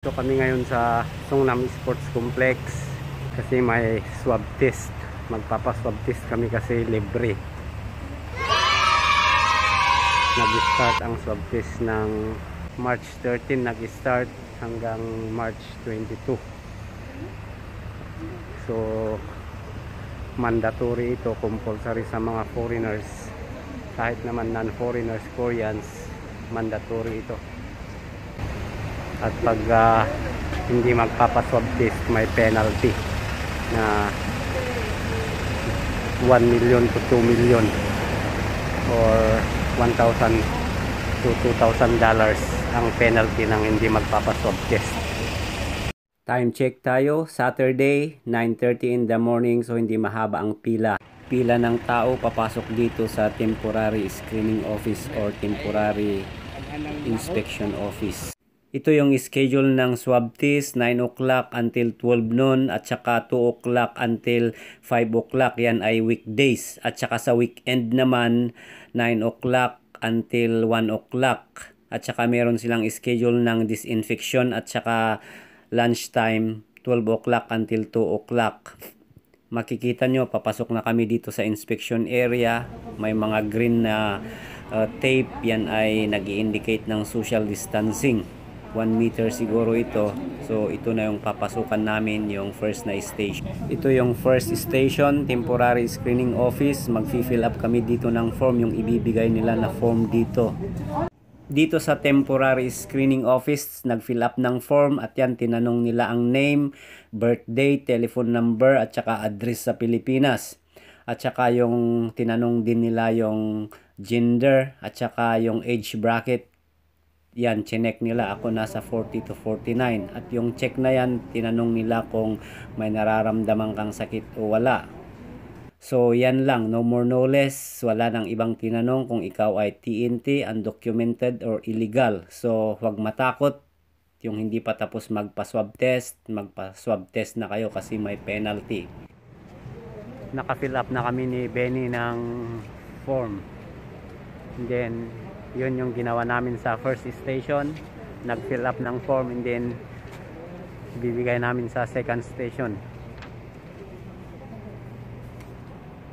So kami ngayon sa Songnam Sports Complex kasi may swab test. Magpapa-swab test kami kasi libre. Nag-start ang swab test ng March 13, nag-start hanggang March 22. So mandatory ito, compulsory sa mga foreigners. Kahit naman non-foreigners, Koreans, mandatory ito. At pag hindi magpapaswab test, may penalty na 1 million to 2 million or $1,000 to $2,000 ang penalty ng hindi magpapaswab test. Time check tayo, Saturday 9:30 in the morning, so hindi mahaba ang pila. Pila ng tao papasok dito sa temporary screening office or temporary inspection office. Ito yung schedule ng swab test, 9 o'clock until 12 noon at saka 2 o'clock until 5 o'clock. Yan ay weekdays. At saka sa weekend naman, 9 o'clock until 1 o'clock. At saka meron silang schedule ng disinfection at saka lunchtime, 12 o'clock until 2 o'clock. Makikita nyo, papasok na kami dito sa inspection area. May mga green na tape. Yan ay nag-i-indicate ng social distancing. 1 meter siguro ito. So ito na yung papasukan namin, yung first na station. Ito yung first station, temporary screening office. Mag-fill up kami dito ng form, yung ibibigay nila na form dito. Dito sa temporary screening office, nag-fill up ng form at yan, tinanong nila ang name, birthday, telephone number at saka address sa Pilipinas. At saka yung tinanong din nila yung gender at saka yung age bracket. Yan, chinek nila, ako nasa 40 to 49. At yung check na yan, tinanong nila kung may nararamdaman kang sakit o wala. So yan lang, no more no less. Wala nang ibang tinanong kung ikaw ay TNT, undocumented or illegal. So huwag matakot. Yung hindi pa tapos magpa-swab test na kayo kasi may penalty. Naka-fill up na kami ni Benny ng form. And then yun yung ginawa namin sa first station, nag-fill up ng form and then bibigay namin sa second station.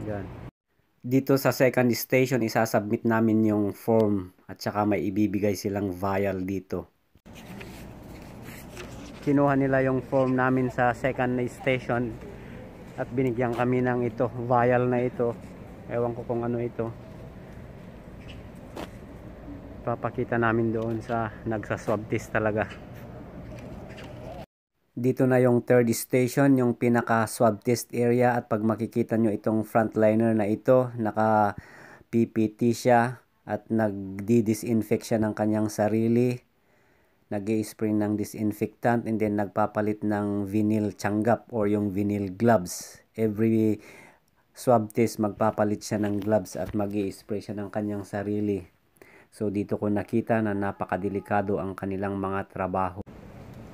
Yan. Dito sa second station, isasubmit namin yung form at saka may ibibigay silang vial dito. Kinuha nila yung form namin sa second station at binigyan kami ng ito, vial na ito. Ewan ko kung ano ito. Papakita namin doon sa nagsaswab test talaga. Dito na yung third station, yung pinaka swab test area, at pag makikita nyo itong frontliner na ito, naka PPT siya at nagdi-disinfect siya ng kanyang sarili, nag-i-spray ng disinfectant and then nagpapalit ng vinyl tsanggap or yung vinyl gloves. Every swab test magpapalit siya ng gloves at mag-i-spray siya ng kanyang sarili. So dito ko nakita na napakadelikado ang kanilang mga trabaho.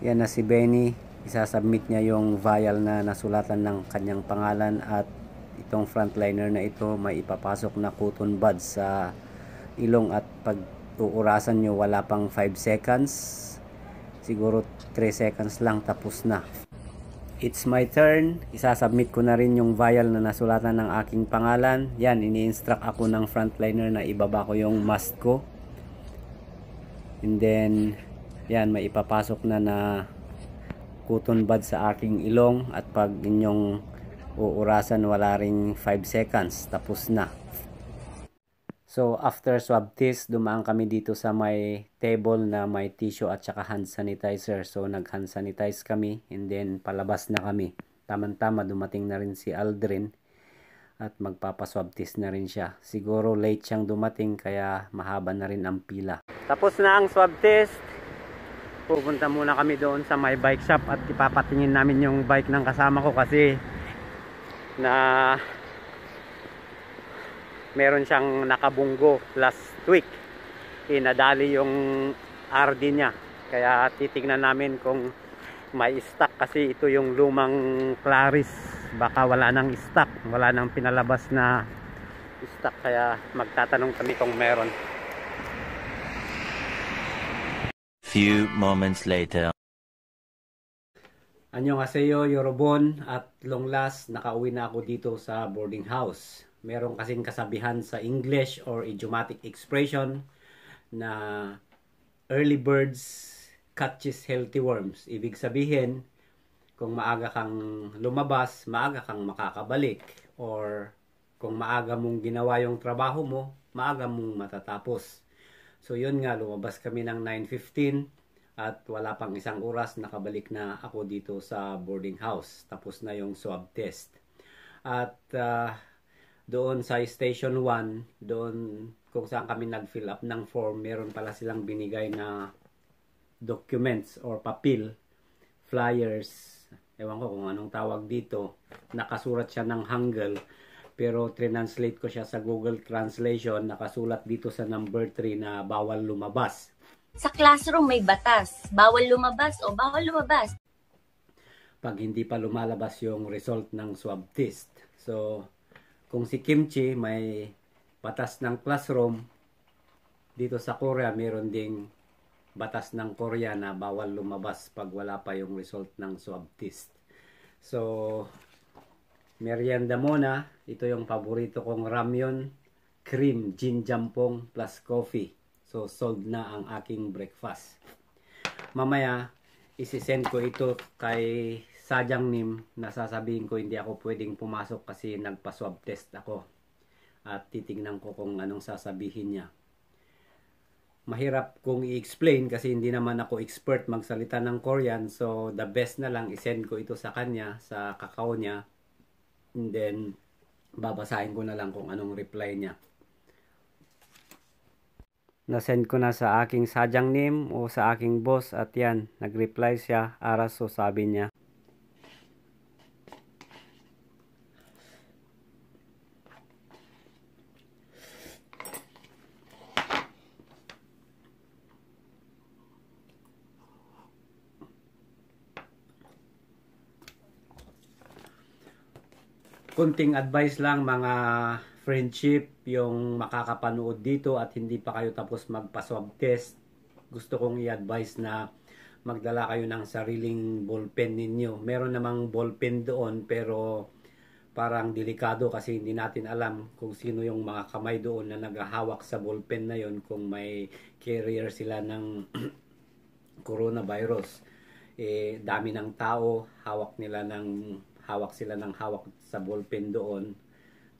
Yan na si Benny, isasubmit niya yung vial na nasulatan ng kanyang pangalan at itong frontliner na ito may ipapasok na cotton buds sa ilong at pag uurasan nyo wala pang 5 seconds, siguro 3 seconds lang tapos na. It's my turn, isasubmit ko na rin yung vial na nasulatan ng aking pangalan. Yan, ini-instruct ako ng frontliner na ibaba ko yung mask ko. And then, yan, may ipapasok na cotton bud sa aking ilong. At pag inyong uurasan, wala ring 5 seconds, tapos na. So, after swab test, dumaan kami dito sa may table na may tissue at saka hand sanitizer. So, nag-hand sanitize kami and then palabas na kami. Tama-tama, dumating na rin si Aldrin at magpapaswab test na rin siya. Siguro late siyang dumating kaya mahaba na rin ang pila. Tapos na ang swab test. Pupunta muna kami doon sa may bike shop at ipapatingin namin yung bike ng kasama ko kasi na meron siyang nakabunggo last week. Inadali yung RD niya. Kaya titignan namin kung may stock kasi ito yung lumang Claris. Baka wala nang stock. Wala nang pinalabas na stock. Kaya magtatanong kami kung meron. Few moments later. Annyeonghaseyo, Yorobon, at long last, nakauwi na ako dito sa boarding house. Meron kasing kasabihan sa English or idiomatic expression na early birds catches healthy worms. Ibig sabihin, kung maaga kang lumabas, maaga kang makakabalik. Or kung maaga mong ginawa yung trabaho mo, maaga mong matatapos. So yun nga, lumabas kami ng 9:15 at wala pang isang oras, nakabalik na ako dito sa boarding house. Tapos na yung swab test. At doon sa station 1, doon kung saan kami nag-fill up ng form, meron pala silang binigay na documents or papel, flyers, ewan ko kung anong tawag dito. Nakasulat siya ng Hangul, pero translate ko siya sa Google Translation. Nakasulat dito sa number 3 na bawal lumabas. Sa classroom may batas, bawal lumabas o bawal lumabas pag hindi pa lumalabas yung result ng swab test. So, kung si Kimchi may batas ng classroom, dito sa Korea meron ding batas ng Korea na bawal lumabas pag wala pa yung result ng swab test. So, merienda muna. Ito yung paborito kong ramyun, cream, jin jampong plus coffee. So, solved na ang aking breakfast. Mamaya, isisend ko ito kay Sadyang Nim na sasabihin ko hindi ako pwedeng pumasok kasi nagpa-swab test ako. At titignan ko kung anong sasabihin niya. Mahirap kong i-explain kasi hindi naman ako expert magsalita ng Korean. So, the best na lang isend ko ito sa kanya, sa kakao niya. And then, babasahin ko na lang kung anong reply niya. Nasend ko na sa aking Sadyang Nim o sa aking boss at yan, nag-reply siya, aras so sabi niya. Kunting advice lang mga friendship, yung makakapanood dito at hindi pa kayo tapos magpa-swab test. Gusto kong i-advise na magdala kayo ng sariling ballpen ninyo. Meron namang ballpen doon pero parang delikado kasi hindi natin alam kung sino yung mga kamay doon na naghahawak sa ballpen na yon, kung may carrier sila ng coronavirus. Dami ng tao, hawak sila ng hawak sa ballpen doon.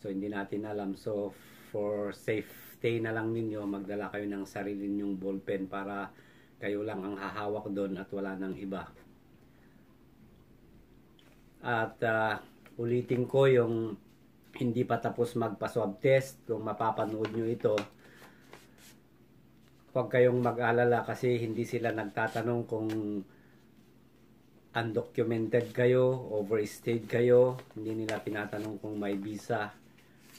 So, hindi natin alam. So, for safety na lang ninyo, magdala kayo ng sarili ninyong ballpen para kayo lang ang hahawak doon at wala nang iba. At ulitin ko yung hindi pa tapos magpa-swab test. Kung mapapanood nyo ito, huwag kayong mag-alala kasi hindi sila nagtatanong kung undocumented kayo, overstayed kayo. Hindi nila tinatanong kung may visa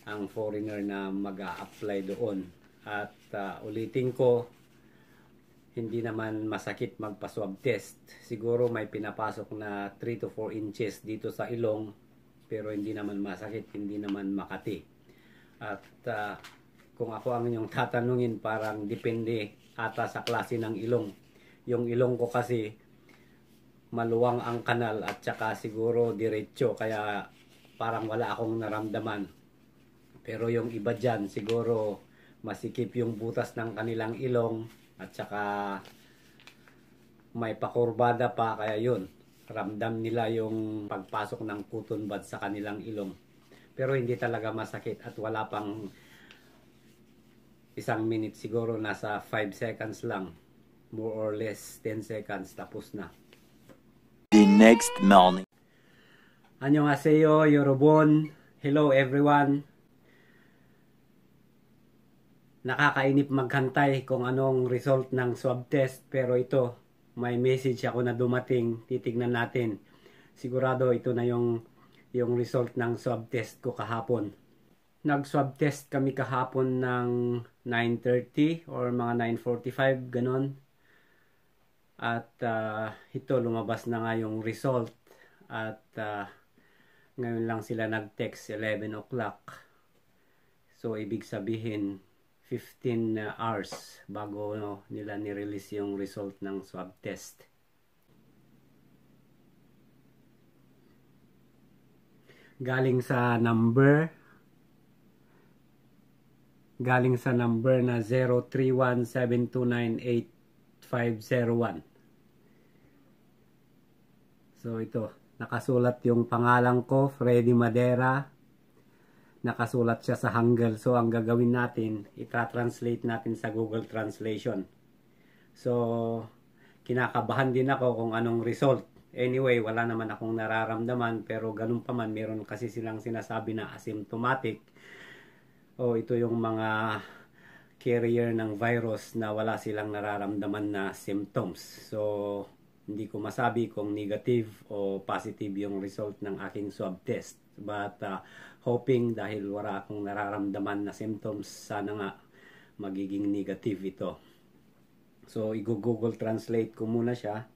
ang foreigner na mag-a-apply doon. At ulitin ko, hindi naman masakit magpa-swab test. Siguro may pinapasok na 3 to 4 inches dito sa ilong, pero hindi naman masakit, hindi naman makati. At kung ako ang inyong tatanungin, parang depende ata sa klase ng ilong. Yung ilong ko kasi maluwang ang kanal at saka siguro diretso, kaya parang wala akong naramdaman. Pero yung iba dyan, siguro masikip yung butas ng kanilang ilong at saka may pakurbada pa, kaya yun, ramdam nila yung pagpasok ng cotton bud sa kanilang ilong. Pero hindi talaga masakit at wala pang 1 minute, siguro nasa 5 seconds lang, more or less 10 seconds, tapos na. The next morning. Annyeonghaseyo, Yorobon. Hello everyone. Nakakainip maghantay kung anong result ng swab test, pero ito, may message ako na dumating. Titignan natin. Sigurado ito na yung result ng swab test ko kahapon. Nag-swab test kami kahapon ng 9:30 or mga 9:45, ganon. At ito, lumabas na nga yung result. At ngayon lang sila nag-text, 11 o'clock. So, ibig sabihin, 15 hours bago nila ni-release yung result ng swab test. galing sa number na 0317298501. So ito, nakasulat yung pangalan ko, Freddy Madera. Nakasulat siya sa Hangul. So ang gagawin natin, ita-translate natin sa Google Translation. So kinakabahan din ako kung anong result. Anyway, wala naman akong nararamdaman, pero ganun pa man, meron kasi silang sinasabi na asymptomatic. O ito yung mga carrier ng virus na wala silang nararamdaman na symptoms. So hindi ko masabi kung negative o positive yung result ng aking swab test. But hoping, dahil wala akong nararamdaman na symptoms, sana nga magiging negative ito. So i-Google Translate ko muna siya.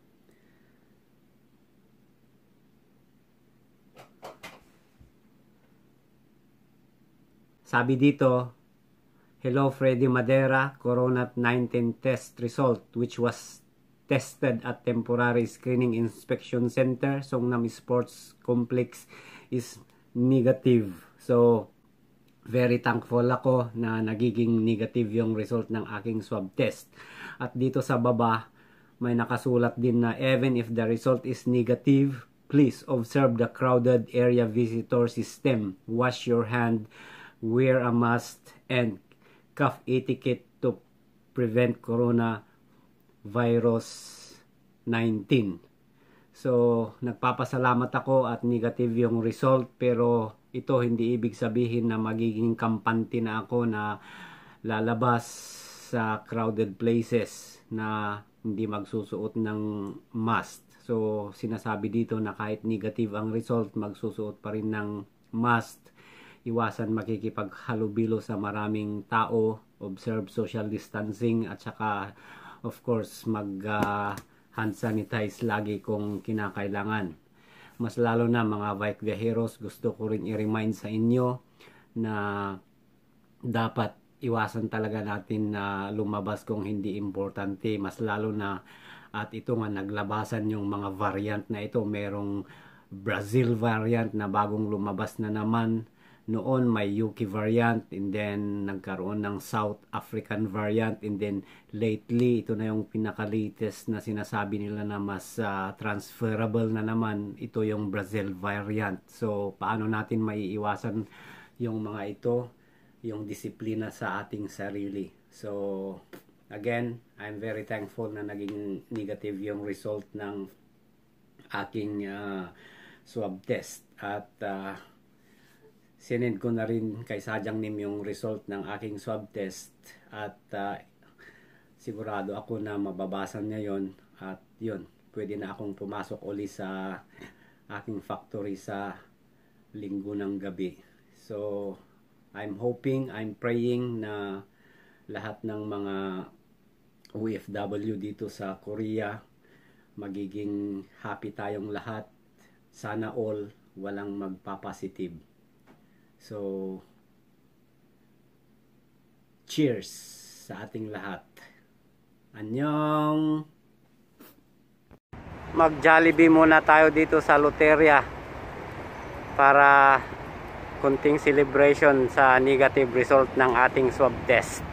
Sabi dito, "Hello Freddy Madera, Corona-19 test result which was tested at temporary screening inspection center, Songnam Sports Complex is negative." So, very thankful ako na nagiging negative yung result ng aking swab test. At dito sa baba, may nakasulat din na even if the result is negative, please observe the crowded area visitor system. Wash your hand, wear a mask, and cough etiquette to prevent coronavirus 19. So, nagpapasalamat ako at negative yung result, pero ito hindi ibig sabihin na magiging kampante na ako na lalabas sa crowded places na hindi magsusuot ng mask. So, sinasabi dito na kahit negative ang result, magsusuot pa rin ng mask. Iwasan makikipaghalubilo sa maraming tao, observe social distancing, at saka of course hand sanitize lagi kung kinakailangan. Mas lalo na mga bike viajeros, gusto ko rin i-remind sa inyo na dapat iwasan talaga natin na lumabas kung hindi importante. Mas lalo na, at ito nga naglabasan yung mga variant na ito. Merong Brazil variant na bagong lumabas na naman. Noon may UK variant, and then nagkaroon ng South African variant, and then lately ito na yung pinaka-latest na sinasabi nila na mas transferable na naman, ito yung Brazil variant. So paano natin maiiwasan yung mga ito? Yung disiplina sa ating sarili. So again, I'm very thankful na naging negative yung result ng aking swab test. At sinend ko na rin kay Sadyang Nim yung result ng aking swab test, at sigurado ako na mababasan niya yon, at yun, pwede na akong pumasok uli sa aking factory sa Linggo ng gabi. So I'm hoping, I'm praying na lahat ng mga OFW dito sa Korea, magiging happy tayong lahat. Sana all walang magpapositive. So, cheers sa ating lahat. Annyeong! Mag-Jollibee muna tayo dito sa Loteria para kunting celebration sa negative result ng ating swab test.